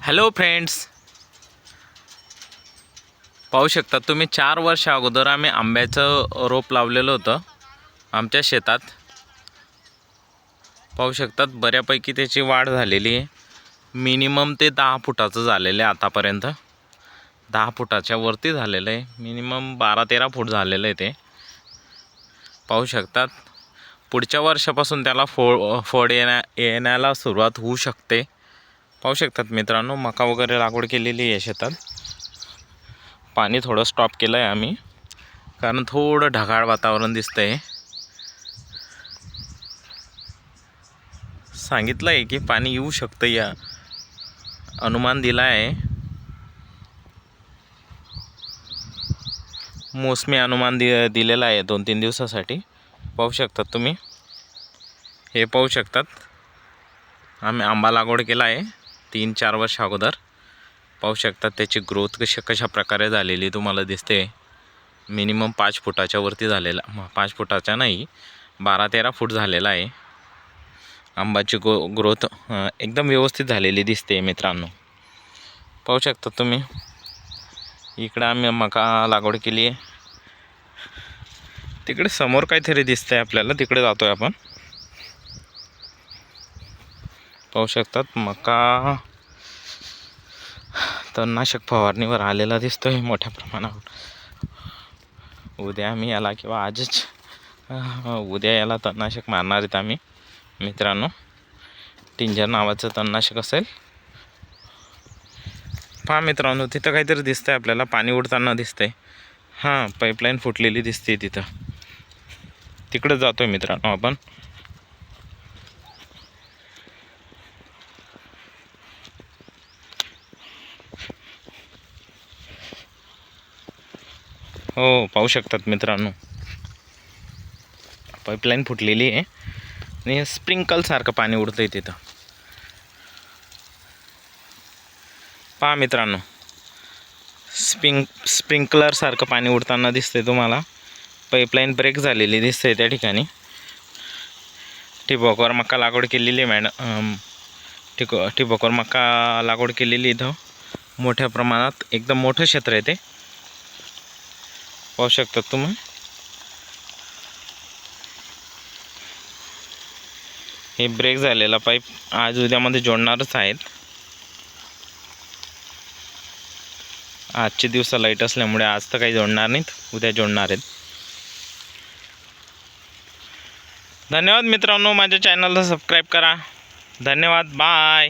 Hello friends, पाहू शकता तुम्ही 4 वर्ष अगोदर आम्ही आंब्याचं रोप लावलेलं होतं आमच्या शेतात। पाहू शकतात बऱ्यापैकी त्याची वाढ झालेली आहे। मिनिमम ते 10 फुटाचं झालेलं आहे आतापर्यंत। 10 फुटाच्या वरती झालेलं आहे, मिनिमम 12-13 फूट झालेलं आहे ते। पाहू शकतात पुढच्या वर्षापासून त्याला फळ येण्याला सुरुवात होऊ शकते। पाहू शकतात मित्रांनो, मका वगैरे लागवड केलेली आहे शेतात। पाणी थोडं स्टॉप केलं आहे आम्ही, कारण थोडं ढगाळ वातावरण दिसतंय। सांगितलं आहे की पाणी येऊ शकतं, या अनुमान दिला आहे, मोसमी अनुमान दिलेला आहे 2-3 दिवसासाठी। पाहू शकतात तुम्ही, हे पाहू शकतात आम्ही आंबा लागवड केला आहे 3-4 वर्ष अगोदर। पाहू शकतात त्याची ग्रोथ कशा प्रकारे झालेली तुम्हाला दिसते। मिनिमम 5 फुटाच्या वरती झालेला, 5 फुटाच्या नाही 12-13 फूट झालेला आहे। आंबाची ग्रोथ एकदम व्यवस्थित झालेली दिसते मित्रांनो। पाहू शकता तुम्ही, इकडे आम्ही मका लागवड केली आहे। तिकडे समोर काहीतरी दिसतंय आपल्याला, तिकडे जातोय आपण। पाहू शकतात मका तणनाशक फवारणीवर आलेला दिसतोय मोठ्या प्रमाणावर। उद्या आम्ही याला किंवा आजच उद्या याला तणनाशक मारणार आहेत आम्ही मित्रांनो। टिंजर नावाचं तणनाशक असेल। पहा मित्रांनो, तिथं काहीतरी दिसतंय आपल्याला, पाणी उडताना दिसतंय। हां, पाईपलाईन फुटलेली दिसते तिथं, तिकडे जातोय मित्रांनो आपण। हो, पाहू शकतात मित्रांनो, पाईपलाईन फुटलेली आहे आणि स्प्रिंकल सारखं पाणी उडतंय तिथं। पहा मित्रांनो, स्प्रिंकलर सारखं पाणी उडताना दिसतंय तुम्हाला। पाईपलाईन ब्रेक झालेली दिसते त्या ठिकाणी। ठिबकवर मका लागवड केलेली मॅडम, ठिबकवर मका लागवड केलेली इथं मोठ्या प्रमाणात, एकदम मोठं क्षेत्र आहे ते। पाहू शकतात तुम्ही, हे ब्रेक झालेला पाईप आज उद्यामध्ये जोडणारच आहेत। आजचे दिवस लाईट असल्यामुळे आज तर काही जोडणार नाहीत, उद्या जोडणार आहेत। धन्यवाद मित्रांनो, माझ्या चॅनलला सबस्क्राईब करा। धन्यवाद, बाय।